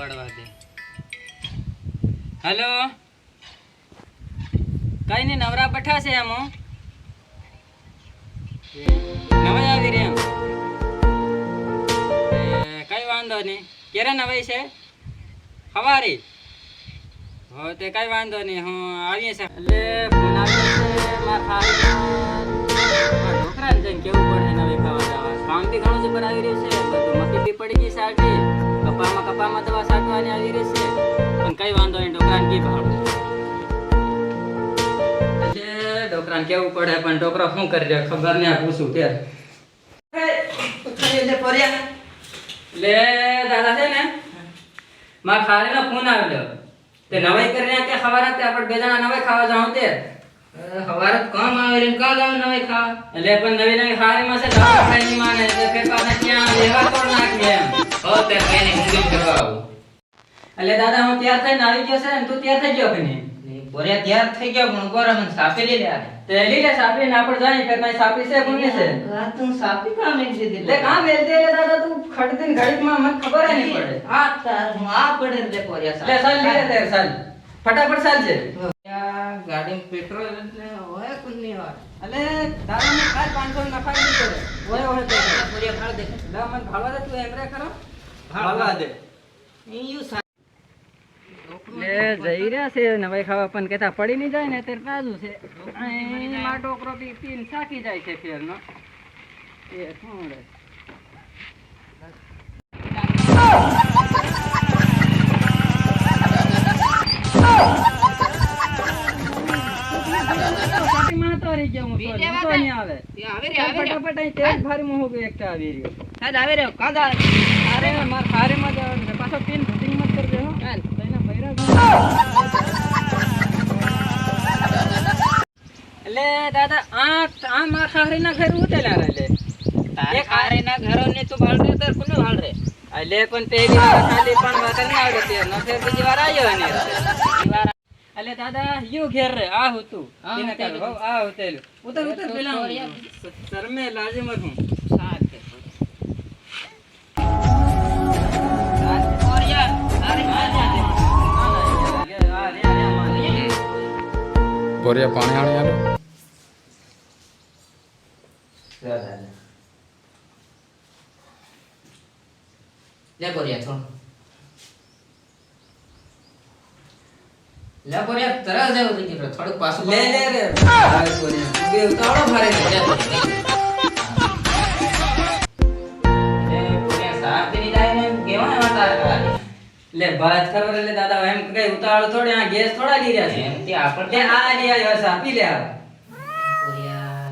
પડવા દે. હેલો, કઈ નહીં, નવરા બેઠા છે એમ નવાઈ આવી રહી એમ. કઈ વાંધો નહીં, ક્યારે નવાઈ છે? સવારી હો તે કઈ વાંધો નહીં, હું આવીએ છે. એટલે ફોન આવ્યો છે મારા છોકરાને જઈને કેવું પડે નવી ખાવા જવા. કામ બી ઘણું જ પર આવી રહ્યું છે, બધું મકી બી પડી ગઈ સાટી, કપામાં દવા સાટવાની આવી રહી છે, પણ કઈ વાંધો નહીં, છોકરાને કી ભાડું એટલે છોકરાને કેવું પડે, પણ છોકરો શું કરી રહ્યો ખબર નહીં. પૂછું ત્યારે લે દાદા છે ને મારા ખારીનો ફોન આવ્યો તે નવાઈ કરીને કે ખબર હતી આપણે બે જણા નવાઈ ખાવા જાવ તે હવારે કામ આવે રે કા જાવ નવે ખાવા એટલે પણ નવી ખારીમાં છે દવા ખાઈ માને એટલે ફેર પાછા ક્યાં લેવા તો નાખી એમ. હો તે કેને ઊંધી કરવા આવું એટલે દાદા હું તૈયાર થઈને આવી ગયો છે ને તું તૈયાર થઈ ગયો કે નહીં? બોરિયા તૈયાર થઈ ગયો પણ બોરા મને સાપે લઈ લે આ તે લઈ લે સાપરી ને આપણે જાય ફેર મારી સાપરી છે કોની છે આ તું સાપી કામ એક દીધી એટલે કાં વેલતે લે દાદા તું ખડતીને ઘડીકમાં મને ખબર જ નહીં પડે. આ તાર હું આ પડે લે બોરિયા એટલે ચાલ લઈ લે તે ચાલ ફટાફટ ચાલ છે. ગાડીમાં પેટ્રોલ એટલે હોય કોની વાર એટલે દાદા ને કાલ 500 નફાઈ દીધો ઓય ઓય તે બોરિયા ખાળ દે લા મને ભાળવા દે તું એમરે ખરો ભાળવા દે. ઈયું લે જઈ રહ્યા છે નવાઈ ખાવા પણ કેતા પડી નહીં જાય ને તે કાજુ છે માં ટોકરો બી પીન સાકી જાય છે ફેરનો એ શું રે માં તો રહી ગયો હું તો નહીં આવે ફટાફટ અહીં તેજ ભારી મોહ ગયો એકતા આવી રહ્યો સાદ આવે રે કાદા અરે માર ખારે માં જવાનું છે પાછો પીન ફિટિંગ મત કરજે હો હાલ તઈના બૈરા એટલે દાદા આ માર ખારીના ઘર ઉતેલા રે તારે ખારે ના ઘરો ને તું ભાળ રે તાર કોને ભાળ રે એટલે પણ પહેલી વાર ખાલી પણ વાત ન આવડે તે ન ફેર બીજી વાર આવ્યો ને એટલે દાદા યો ઘેર રે આ હતું તેને કાલ હો આ હોટેલ ઉતર પેલા શરમે લાજે મત હું સાત કે બોરિયા તારે બોરિયા પાણી આણી આલો લે બોરિયા થોડ લે બોરિયા તરસ જાવ દીકરો થોડું પાછું લે રે આ બોરિયા બે ઉતાવળો ભારે છે લે બોરિયા સાફ કરી જાય ને કેવા વાતા કરે લે વાત કરો એટલે દાદા એમ કઈ ઉતાવળ થોડી આ ગેસ થોડા લઈ રહ્યા છે એમ કે આપણે લે આ લઈ આવ્યો છે આપી લે બોરિયા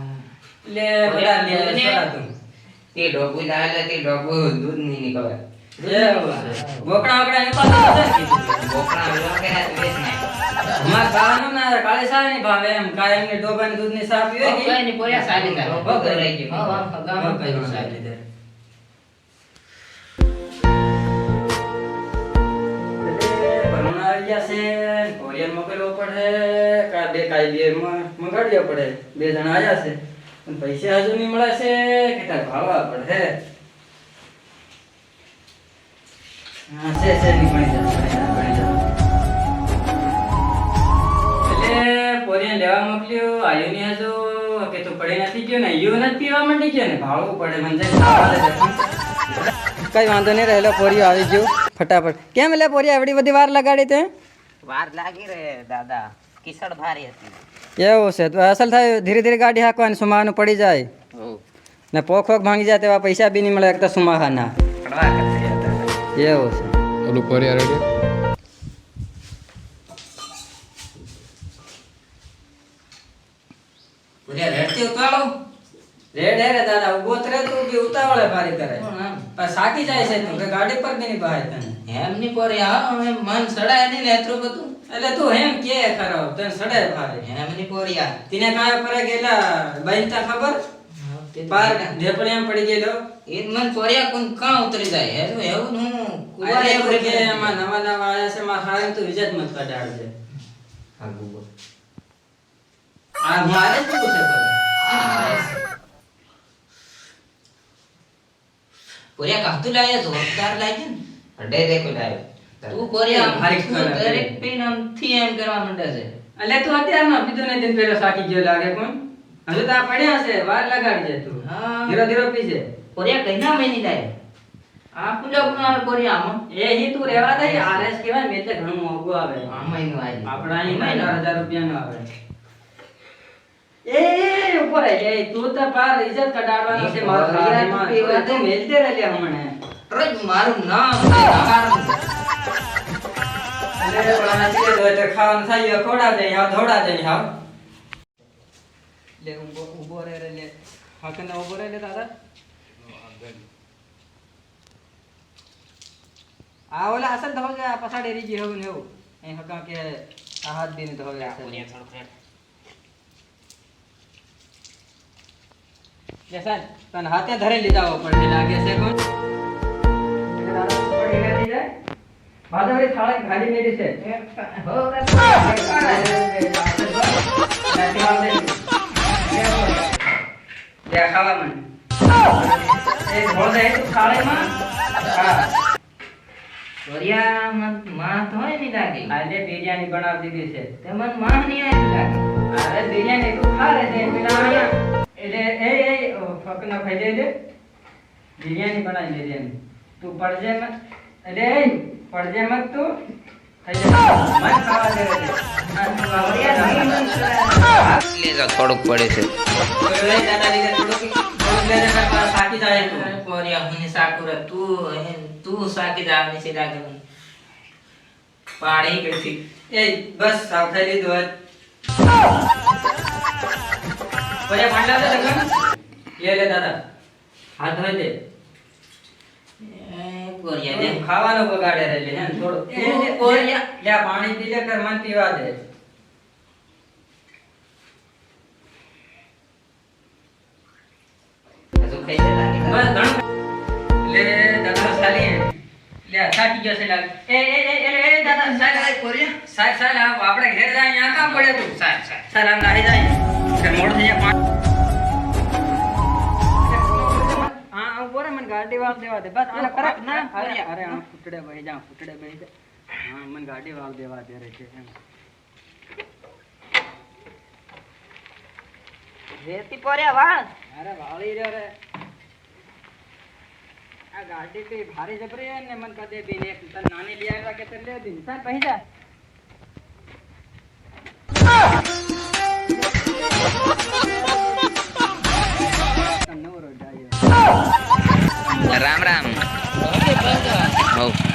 લે બધા લે થોડા તું તે ડોગુ લાવે તે ડોગુ દૂધ નહીં નીકળે બોકડા આપડા એ પાછા બોકડા લેવા કે વેચ નાખ અમાર ખાવાનું ના કાળી સા નહીં ભાવે એમ કાયમ ને ડોબાની દૂધની સા પીવે કે કોઈ ની બોરિયા સાલી દે બગ રહી ગયું હા ગામ કઈ સાલી દે કોરિયન મોકલવો પડે કા બે કાઈ બે મંગાડ્યો પડે બે જણા આયા છે પણ પૈસા હજુ નહીં મળે છે કે તાર ભાળવા પડે હા છે ની પડી જાય એટલે કોરિયન લેવા મોકલ્યો આયો ને હજુ કે તો પડી નથી ગયો ને યો નથી પીવા માંડી ગયો ને ભાળવું પડે મને કઈ વાંધો નહીં રહેલો પોરિયો આવી ગયો ફટાફટ કેમ એટલે પોરિયા એવડી બધી વાર લગાડી તે વાર લાગી રે દાદા કિસડ ભારી હતી એવું છે તો અસલ થાય ધીરે ધીરે ગાડી હાંકવાની સુમાનું પડી જાય ને પોખ ભાંગી જાય તેવા પૈસા બી નહીં મળે એક તો સુમાહાના પડવા કરતે દાદા એવું છે ઓલું બોરિયા રેડી બોરિયા રેડતી ઉતાળો રેડ હે રે દાદા ઉભો જ રહે તું બી ઉતાવળે ભારી કરે પણ સાકી જાય છે તું કે ગાડી પર બી નહીં બહાય તને એમ ની પોરિયા મન સડાય નહીં ને એટલું બધું એટલે તું એમ કે ખરો તને સડે ભારે એમ ની પોરિયા તીને કાય પર ગયેલા બનતા ખબર પાર ઢેપણી એમ પડી ગયેલો એ મન પોરિયા કોણ કાં ઉતરી જાય એવું એવું હું કુવારે એમ કે એમાં નવા નવા આયા છે માં હારે તું ઇજ્જત મત કઢાડજે હા ગુબો આ મારે શું છે પોરિયા કાહતું લાયા તો તાર લાગ્યું ને અડે દે કોઈ લાયો તું કોરિયા ભારી તું ખરાબ. દરેક પીન આમથી એમ કરવા માંડે છે. એટલે તું અત્યારમાં પીધું ને દિન પેલો સાકી ગયો લાગે કોણ હજુ તો આ પડ્યા છે વાર લગાડજે તું હા. ધીરો ધીરો પીજે કોરિયા કઈના મેની જાય આ કુંડા કુંડા કોરિયામાં એ હી તું રેવા દે આરએસ કહેવાય ને એટલે ઘણું મોંઘું આવે આમાં એનું આવી આપણા અહીં 1000 રૂપિયાનું આવે એ ઉપર આઈ જાય તું તો પાર ઇજ્જત કઢાડવાનો છે મારો કોરિયા તું પીવા દે. તું મેલતે રહે હમણે રોજ મારું નામ નકારું. એટલે પણ આ ચીજ હોય તો ખાવાનું થાય ખોડા દે હા ધોડા દે હા લે ઉભો રે લે હાકને ઉભો રે લે દાદા આ ઓલા અસલ ધો ગયા પછાડી રીજી હોવું ને એવું એ હકા કે આ હાથ દીને ધો ગયા લે સાલ તને હાથે ધરે લીધાવો પડે લાગે છે કોણ દાદા પડી નથી જાય બાદવરી થાળે ખાલી મેરી છે હો લે ખાવા મને એક ભોળ દે થાળીમાં હા કોરિયા માં તો હોય ની લાગે. આજે બિરયાની બનાવી દીધી છે તે મન માં ની આવી લાગે. અરે બિરયાની તું ખા રે છે પેલા અહીંયા એટલે એ ફકનો ખાઈ લે બિરયાની બનાવી બિરયાની તું પડજે મત એટલે એ પડજે મત તું ખાઈ લે મત ખાવા દે રે કોરિયા નહીં મન લેજો થોડુંક પડે છે લે દાદા લીધે થોડુંક લે દે પર સાકી જાય તું કોરિયા હું સાકુર તું સાકી જાવની છે લાગે મને. પાડી ગઈ એ બસ સાવ ખાઈ લીધું હોય પછી માંડા દે લગન લે દાદા હાથ ધોઈ દે કોરિયા દે ખાવાનું બગાડે રે લે હે થોડું કોરિયા લે પાણી પી લે કર મન પીવા દે હજુ ખાઈ દે લાગે. બસ ઘણું લે દાદા સાલી લે સાકી ગયો છે લાગ એ દાદા સાલ કોરિયા સાલ આપણે ઘેર જાય અહીંયા કામ પડે તું સાલ આમ નાહી જાય કે મોડ થઈ જાય હા બોરે મને ગાડી વાળ દેવા દે બસ આને કરે ના અરે અરે આ ફૂટડે બેહી જા હા મને ગાડી વાળ દેવા દે રે છે એમ રેતી કોરિયા વાળ અરે વાળી રે રે આ ગાડી કઈ ભારી જબરી હે ને મન કદે બી એક તન નાની લઈ આવ્યા કે તને લે દી સાલ પહે જા રામ રામ હવ